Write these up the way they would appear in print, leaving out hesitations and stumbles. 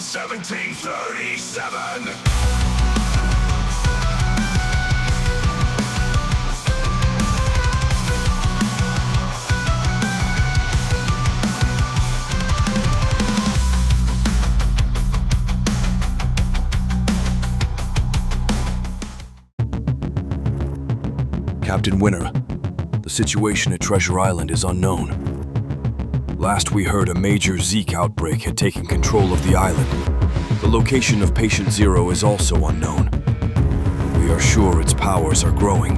1737. Captain Winter, the situation at Treasure Island is unknown. Last we heard, a major Zeke outbreak had taken control of the island. The location of Patient Zero is also unknown. We are sure its powers are growing.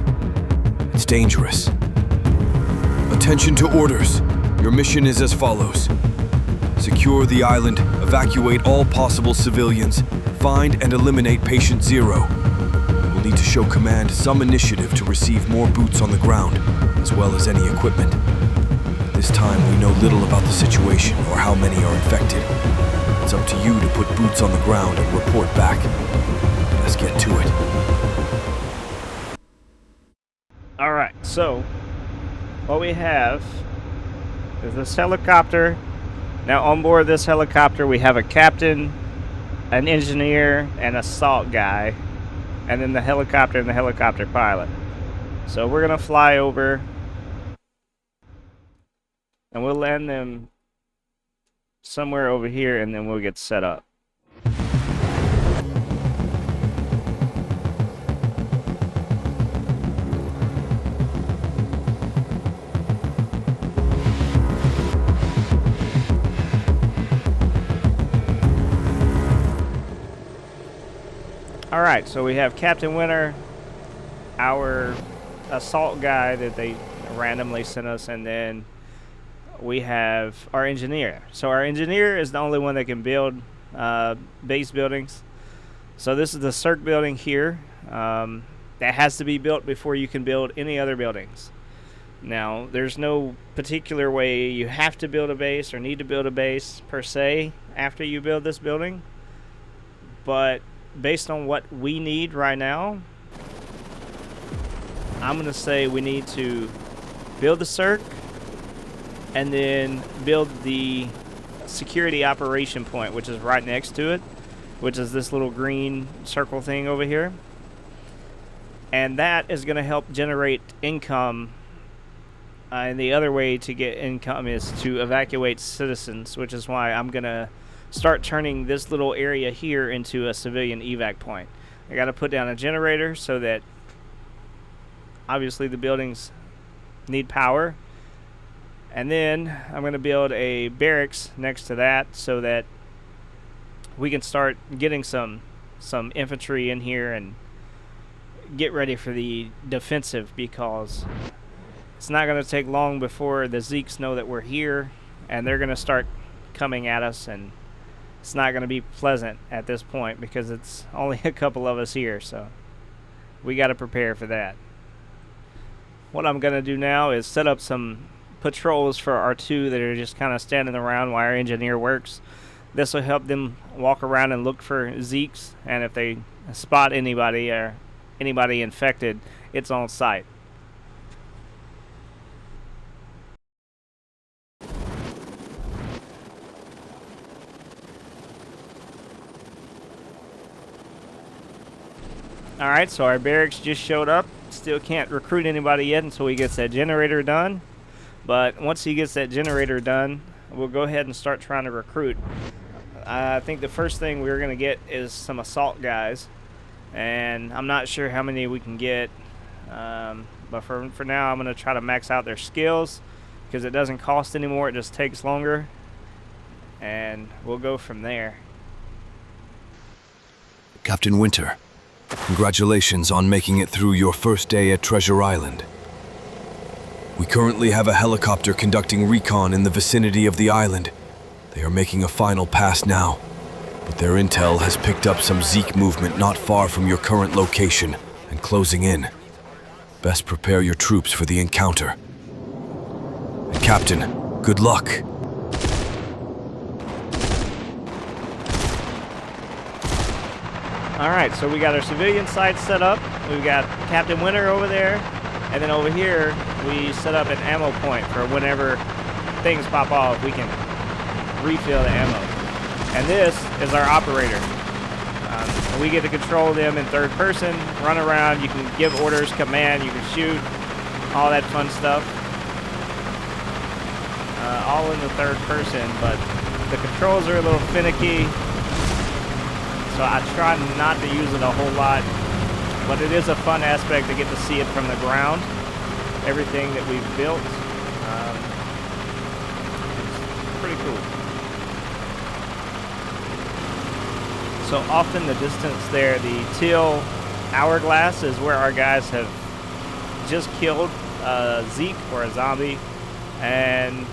It's dangerous. Attention to orders. Your mission is as follows. Secure the island, evacuate all possible civilians, find and eliminate Patient Zero. Need to show command some initiative to receive more boots on the ground, as well as any equipment. This time we know little about the situation or how many are infected. It's up to you to put boots on the ground and report back. Let's get to it. Alright, so what we have is this helicopter. Now on board this helicopter we have a captain, an engineer, and a salt guy. And then the helicopter and the helicopter pilot. So we're gonna fly over and we'll land them somewhere over here and then we'll get set up. Alright, so we have Captain Winter, our assault guy that they randomly sent us, and then we have our engineer. So our engineer is the only one that can build base buildings. So this is the Cirque building here. That has to be built before you can build any other buildings. Now, there's no particular way you have to build a base or need to build a base per se after you build this building. But based on what we need right now, I'm going to say we need to build the Cirque and then build the security operation point, which is right next to it, which is this little green circle thing over here. And that is going to help generate income. And the other way to get income is to evacuate citizens, which is why I'm going to start turning this little area here into a civilian evac point. I got to put down a generator so that obviously the buildings need power. And then I'm going to build a barracks next to that so that we can start getting some infantry in here and get ready for the defensive, because it's not going to take long before the Zeeks know that we're here and they're going to start coming at us, and it's not going to be pleasant at this point because it's only a couple of us here, so we got to prepare for that. What I'm going to do now is set up some patrols for our two that are just kind of standing around while our engineer works. This will help them walk around and look for Zeeks, and if they spot anybody or anybody infected, it's on site. Alright, so our barracks just showed up. Still can't recruit anybody yet until he gets that generator done. But once he gets that generator done, we'll go ahead and start trying to recruit. I think the first thing we're going to get is some assault guys. And I'm not sure how many we can get. But for now, I'm going to try to max out their skills, because it doesn't cost anymore. It just takes longer. And we'll go from there. Captain Winter, congratulations on making it through your first day at Treasure Island. We currently have a helicopter conducting recon in the vicinity of the island. They are making a final pass now, but their intel has picked up some Zeke movement not far from your current location and closing in. Best prepare your troops for the encounter. And Captain, good luck. Alright, so we got our civilian side set up. We've got Captain Winter over there. And then over here, we set up an ammo point for whenever things pop off, we can refill the ammo. And this is our operator. And we get to control them in third person, run around, you can give orders, command, you can shoot, all that fun stuff. All in the third person, but the controls are a little finicky, so I try not to use it a whole lot, but it is a fun aspect to get to see it from the ground, everything that we've built. It's pretty cool. So off in the distance there, the teal hourglass is where our guys have just killed a Zeke or a zombie, and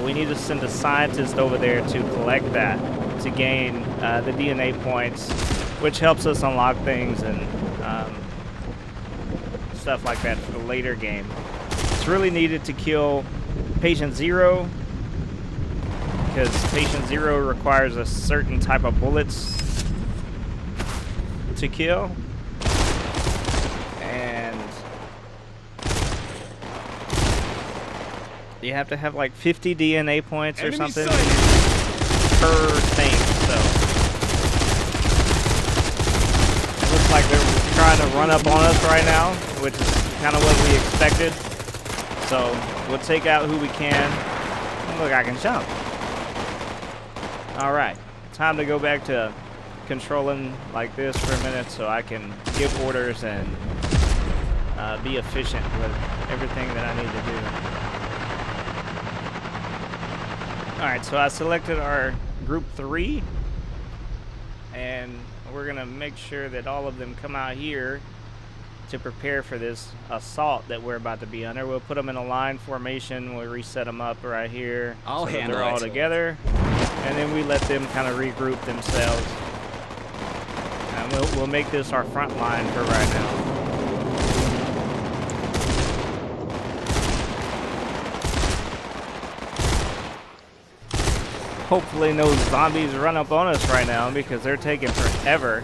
we need to send a scientist over there to collect that, to gain the DNA points, which helps us unlock things and stuff like that for the later game. It's really needed to kill Patient Zero, because Patient Zero requires a certain type of bullets to kill. And you have to have like 50 DNA points or something per thing, so it looks like they're trying to run up on us right now, which is kind of what we expected. So we'll take out who we can. Oh, look, I can jump. Alright, time to go back to controlling like this for a minute so I can give orders and be efficient with everything that I need to do. Alright, so I selected our group 3, and we're going to make sure that all of them come out here to prepare for this assault that we're about to be under. We'll put them in a line formation, we'll reset them up right here so that they're all together, and then we let them kind of regroup themselves. And we'll make this our front line for right now. Hopefully no zombies run up on us right now, because they're taking forever.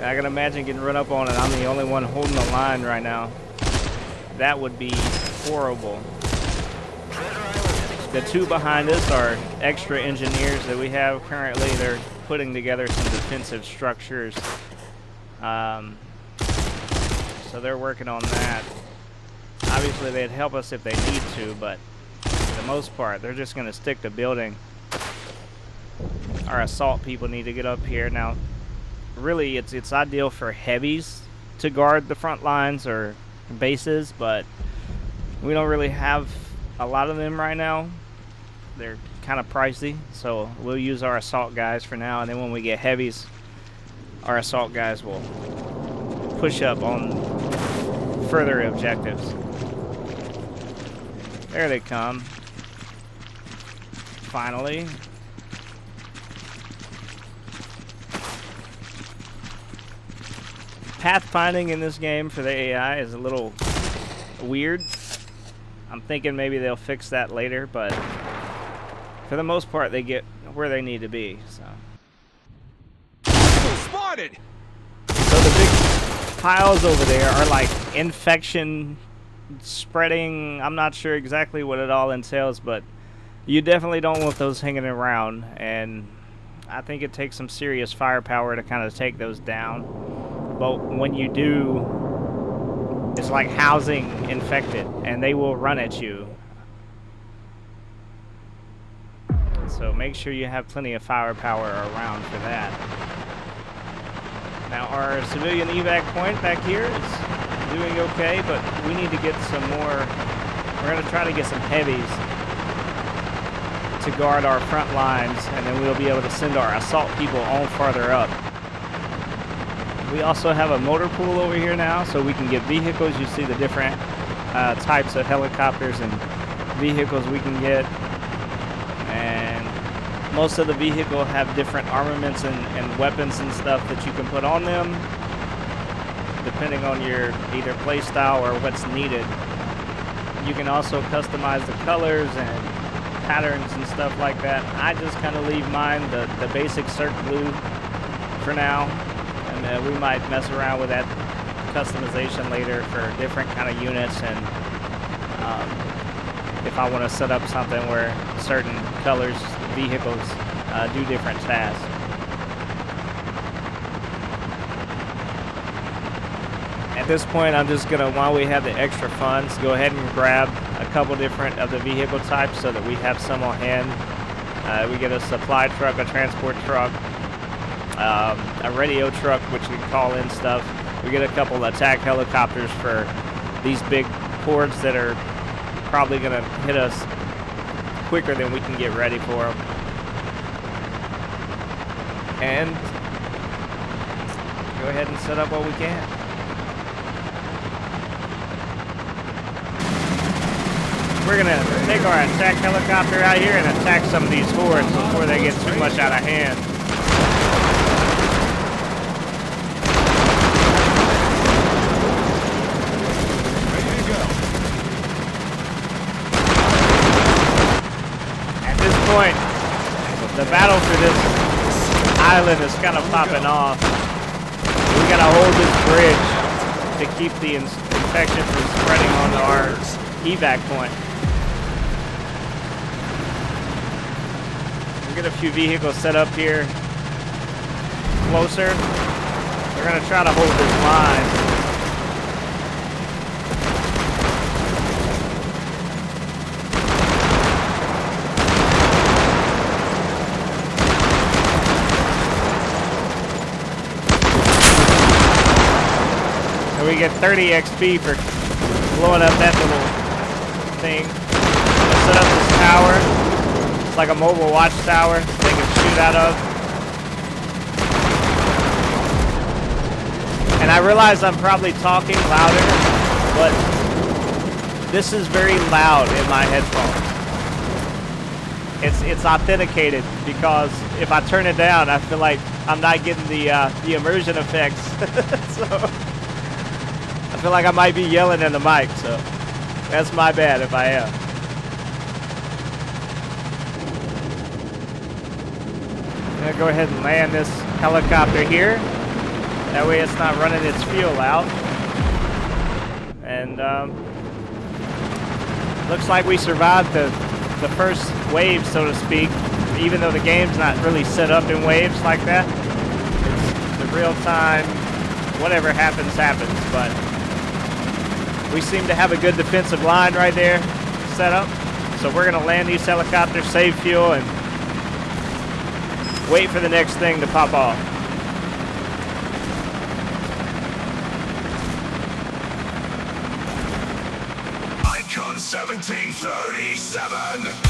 I can imagine getting run up on and I'm the only one holding the line right now. That would be horrible. The two behind us are extra engineers that we have currently. They're putting together some defensive structures. So they're working on that. Obviously they'd help us if they need to, but for the most part they're just going to stick to building. Our assault people need to get up here. Now really it's ideal for heavies to guard the front lines or bases, but we don't really have a lot of them right now. They're kind of pricey, so we'll use our assault guys for now, and then when we get heavies, our assault guys will push up on further objectives. There they come. Finally. Pathfinding in this game for the AI is a little weird. I'm thinking maybe they'll fix that later, but for the most part they get where they need to be. So spotted. So the big piles over there are like infection spreading. I'm not sure exactly what it all entails, but you definitely don't want those hanging around, and I think it takes some serious firepower to kind of take those down. But when you do, it's like housing infected, and they will run at you. So make sure you have plenty of firepower around for that. Now our civilian evac point back here is doing okay, but we need to get some more. We're going to try to get some heavies to guard our front lines, and then we'll be able to send our assault people on farther up. We also have a motor pool over here now, so we can get vehicles. You see the different types of helicopters and vehicles we can get. And most of the vehicles have different armaments and weapons and stuff that you can put on them, depending on your either play style or what's needed. You can also customize the colors and patterns and stuff like that. I just kind of leave mine the basic Cirque Blue for now. And we might mess around with that customization later for different kind of units, and if I want to set up something where certain colors, vehicles do different tasks. At this point, I'm just gonna, while we have the extra funds, go ahead and grab a couple different of the vehicle types so that we have some on hand. We get a supply truck, a transport truck, a radio truck, which we can call in stuff. We get a couple attack helicopters for these big hordes that are probably gonna hit us quicker than we can get ready for them. And go ahead and set up what we can. We're gonna take our attack helicopter out here and attack some of these hordes before they get too much out of hand. Ready to go. At this point, the battle for this island is kind of popping off. We gotta hold this bridge to keep the infection from spreading onto our evac point. Get a few vehicles set up here closer. We're gonna try to hold this line. And we get 30 XP for blowing up that little thing. Let's set up this tower. Like a mobile watchtower they can shoot out of. And I realize I'm probably talking louder, but this is very loud in my headphones. It's authenticated because if I turn it down, I feel like I'm not getting the immersion effects. So I feel like I might be yelling in the mic, so that's my bad if I am. I'm gonna go ahead and land this helicopter here. That way it's not running its fuel out. And looks like we survived the first wave, so to speak, even though the game's not really set up in waves like that. It's the real time, whatever happens, happens. But we seem to have a good defensive line right there set up. So we're gonna land these helicopters, save fuel, and wait for the next thing to pop off. Icon 1737.